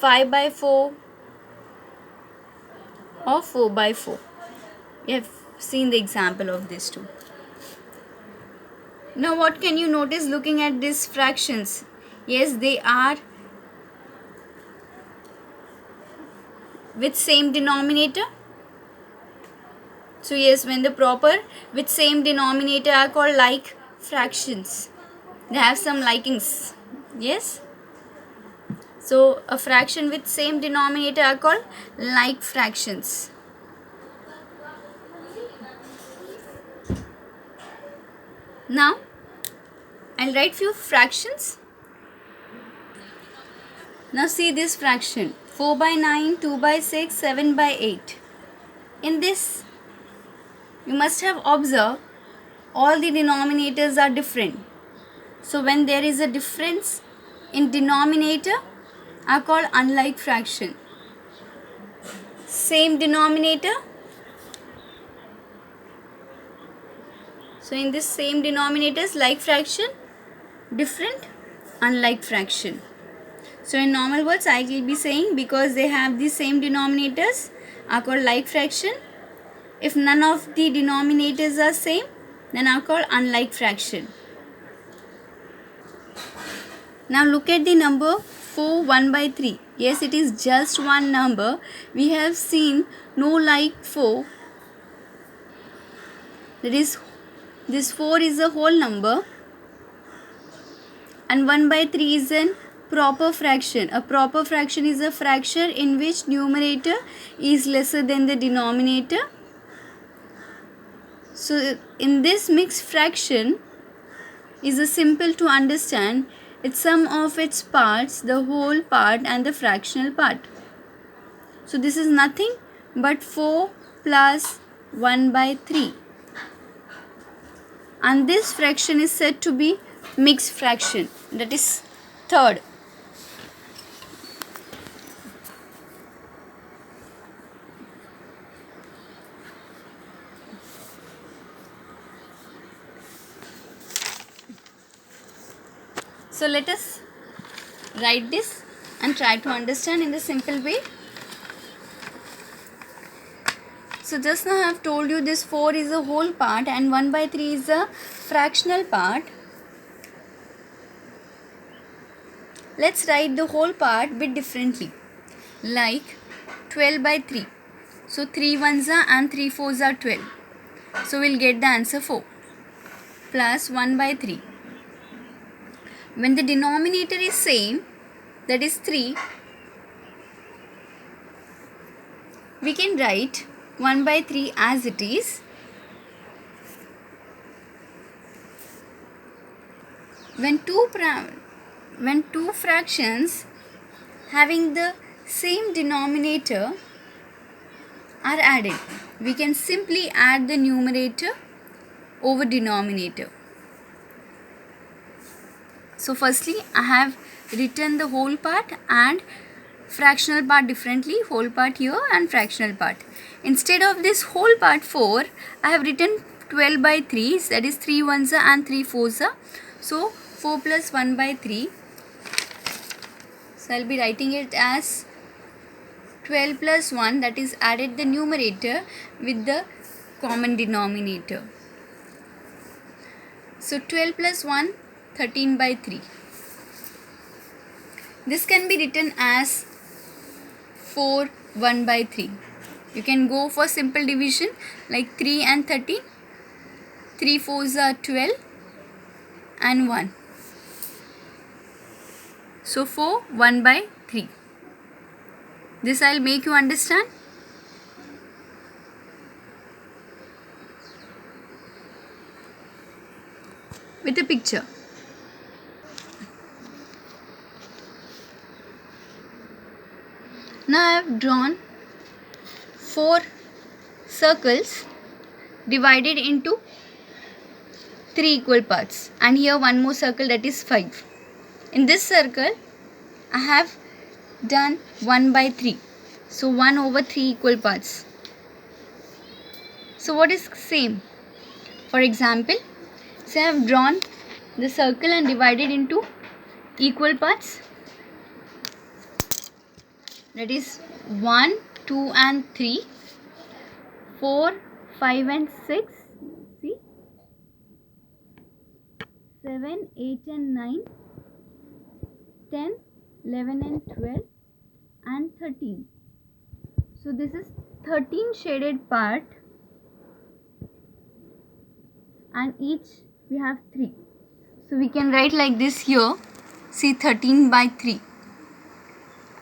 5 by 4 or 4 by 4. You have seen the example of this too. Now what can you notice looking at these fractions? Yes, they are with same denominator. So yes, when the proper with same denominator are called like fractions. They have some likings. Yes. So a fraction with same denominator are called like fractions. Now I'll write few fractions. Now see this fraction, 4 by 9, 2 by 6, 7 by 8. In this, you must have observed all the denominators are different. So when there is a difference in denominator, are called unlike fraction. Same denominator. So in this same denominators, like fraction, different, unlike fraction. So in normal words, I will be saying because they have the same denominators are called like fraction. If none of the denominators are same, then are called unlike fraction. Now look at the number 4 1 by 3. Yes, it is just one number. We have seen no like 4. That is, this 4 is a whole number and 1 by 3 is an proper fraction. A proper fraction is a fraction in which numerator is lesser than the denominator. So in this mixed fraction is a simple to understand. It's sum of its parts, the whole part and the fractional part. So this is nothing but 4 plus 1 by 3. And this fraction is said to be mixed fraction. That is third. So let us write this and try to understand in the simple way. So just now I have told you this 4 is a whole part and 1 by 3 is a fractional part. Let's write the whole part bit differently. Like 12 by 3. So 3 ones are and 3 fours are 12. So we'll get the answer 4. Plus 1 by 3. When the denominator is same, that is 3, we can write 1 by 3 as it is. When two fractions having the same denominator are added, we can simply add the numerator over denominator. So firstly, I have written the whole part and fractional part differently, whole part here and fractional part. Instead of this whole part 4, I have written 12 by 3, that is 3 ones are and 3 fours are. So 4 plus 1 by 3. So I will be writing it as 12 plus 1, that is added the numerator with the common denominator. So 12 plus 1, 13 by 3. This can be written as 4 1 by 3. You can go for simple division like 3 and 13. 3 fours are 12 and 1. So 4 1 by 3. This I will make you understand. With a picture. Now I have drawn 4 circles divided into 3 equal parts, and here one more circle, that is 5. In this circle I have done 1 by 3. So 1 over 3 equal parts. So what is same? For example, say I have drawn the circle and divided into equal parts. that is 1, 2 and 3, 4, 5 and 6, see, 7, 8 and 9, 10, 11 and 12 and 13. So this is 13 shaded part, and each we have 3. So we can write like this here, see 13 by 3.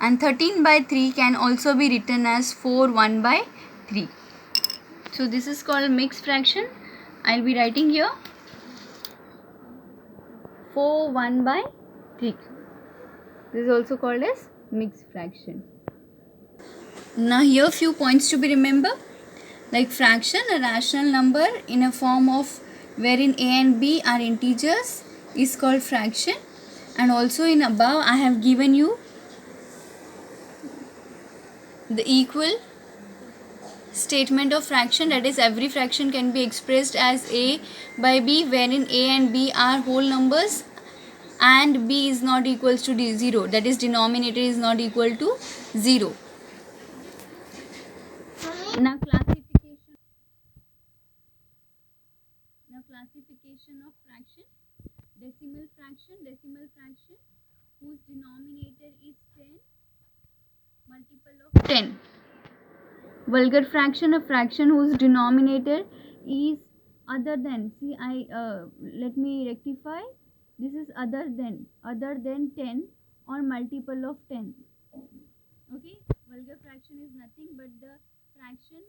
And 13 by 3 can also be written as 4 1 by 3. So this is called mixed fraction. I'll be writing here 4 1 by 3. This is also called as mixed fraction. Now here few points to be remembered. Like fraction, a rational number in a form of wherein a and b are integers is called fraction. And also in above I have given you the equal statement of fraction, that is every fraction can be expressed as a by b wherein a and b are whole numbers and b is not equals to 0, that is denominator is not equal to 0. Now classification of fraction. Decimal fraction whose denominator is 10, multiple of 10. Vulgar fraction, a fraction whose denominator is other than, see I let me rectify, this is other than 10 or multiple of 10. Okay, vulgar fraction is nothing but the fraction,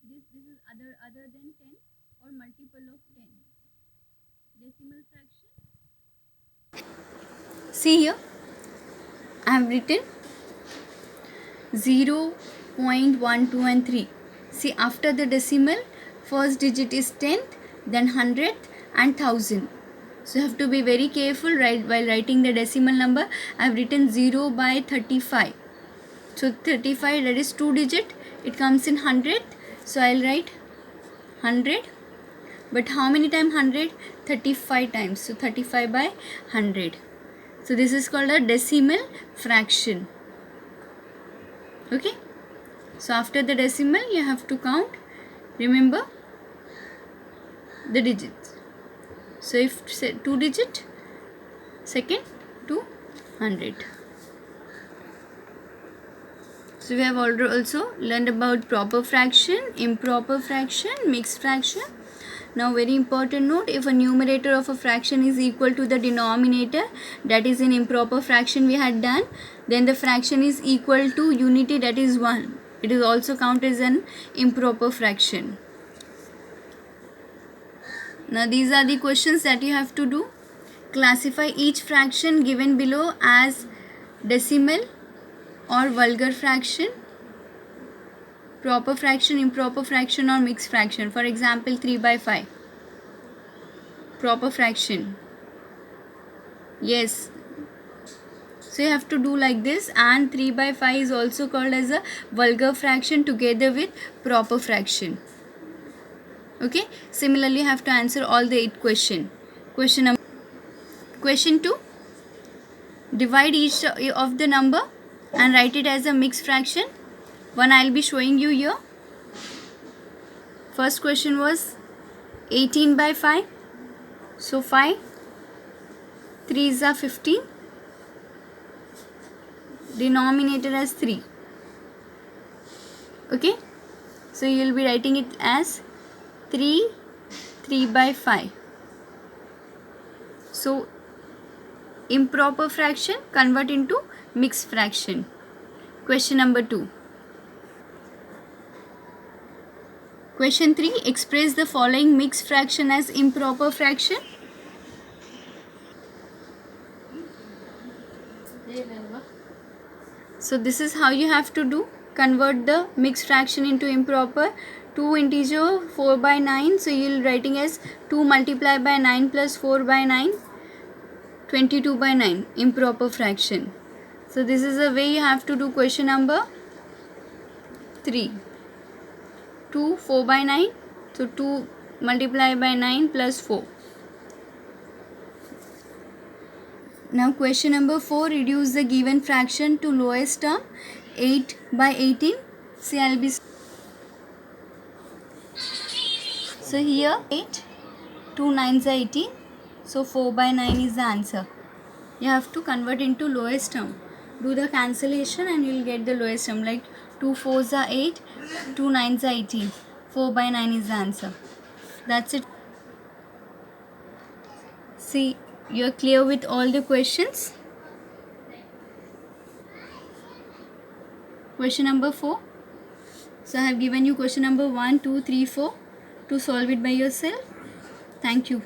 this is other than 10 or multiple of 10. Decimal fraction, see here I have written 0, 0.1, 2 and 3. See, after the decimal, first digit is 10th, then 100th and 1000. So you have to be very careful while writing the decimal number. I have written 0 by 35. So 35, that is 2 digit. It comes in 100th. So I will write 100. But how many times 100? 35 times. So 35 by 100. So this is called a decimal fraction. Okay, so after the decimal you have to count, remember the digits. So if say 2 digit, second 200. So we have also learned about proper fraction, improper fraction, mixed fraction. Now very important note, if a numerator of a fraction is equal to the denominator, that is in improper fraction we had done, then the fraction is equal to unity, that is 1. It is also counted as an improper fraction. Now these are the questions that you have to do. Classify each fraction given below as decimal or vulgar fraction, proper fraction, improper fraction or mixed fraction. For example, 3 by 5. Proper fraction. Yes. So you have to do like this, and 3 by 5 is also called as a vulgar fraction together with proper fraction. Okay. Similarly, you have to answer all the 8 questions. Question 2. Divide each of the number and write it as a mixed fraction. One I will be showing you here. First question was 18 by 5. So 5, 3s are 15. Denominator as 3. Okay. So you will be writing it as 3 by 5. So improper fraction convert into mixed fraction. Question number 2. Question 3. Express the following mixed fraction as improper fraction. So this is how you have to do. Convert the mixed fraction into improper. 2 integer 4 by 9. So you will writing as 2 multiplied by 9 plus 4 by 9. 22 by 9. Improper fraction. So this is the way you have to do question number 3. 2 4 by 9. So 2 multiplied by 9 plus 4. Now question number 4, reduce the given fraction to lowest term. 8 by 18. See, I'll be... So here 8, 2 9s are 18. So 4 by 9 is the answer. You have to convert into lowest term. Do the cancellation and you will get the lowest term. Like 2 4s are 8, 2 9s are 18. 4 by 9 is the answer. That's it. See, you're clear with all the questions. Question number 4. So I have given you question number 1, 2, 3, 4 to solve it by yourself. Thank you.